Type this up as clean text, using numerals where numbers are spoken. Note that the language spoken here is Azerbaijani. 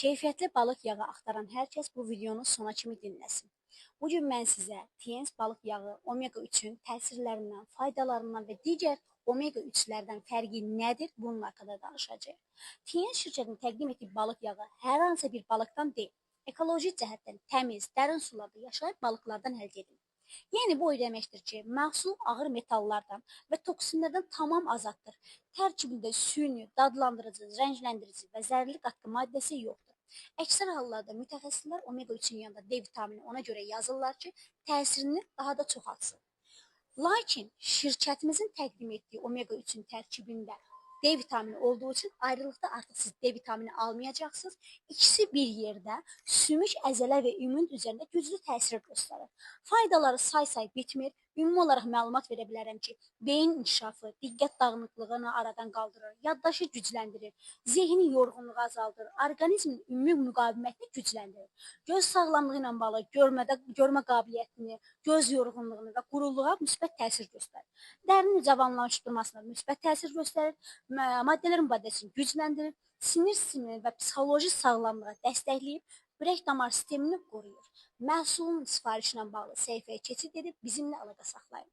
Keyfiyyətli balıq yağı axtaran hər kəs bu videonu sona kimi dinləsin. Bugün mən sizə TNS balıq yağı omega-3-ün təsirlərindən, faydalarından və digər omega-3-lərdən fərqi nədir? Bunun haqqında danışacağıq. TNS şirkətinin təqdim etdiyi balıq yağı hər hansı bir balıqdan deyil, ekoloji cəhətdən təmiz, dərin sularda yaşayan balıqlardan əldə edilir. Yəni bu o deməkdir ki, məhsul ağır metallardan və toksinlərdən tamam azaddır. Tərkibində süni, dadlandırıcı, rəngləndirici və zərərli qatqı maddəsi yoxdur. Əksər hallarda mütəxəssislər omega-3-ün yanında D vitamini ona görə yazırlar ki, təsirini daha da çoxaltsın. Lakin şirkətimizin təqdim etdiyi omega-3-ün tərkibində D vitamini olduğu üçün ayrılıqda artıq siz D vitamini almayacaqsınız. İkisi bir yerdə sümük, əzələ və immun üzərində güclü təsir göstərir. Faydaları say bitmir. Ümumi olaraq məlumat verə bilərəm ki, beyin inkişafı, diqqət dağınıqlığını aradan qaldırır, yaddaşı gücləndirir, zehni yorğunluğu azaldır, orqanizmin ümumi müqavimətini gücləndirir. Göz sağlamlığı ilə bağlı görmə qabiliyyətini, göz yorğunluğunu və quruluğa müsbət təsir göstərir. Dərinin cavanlaşdırmasına müsbət təsir göstərir, maddələrin mübadiləsini gücləndirir, sinir sistemini və psixoloji sağlamlığa dəstəkləyib, ürək damar sistemini qoruyur. Məhsulun sifarişinə bağlı səhifəyə keçid edib bizimlə əlaqə saxlayın.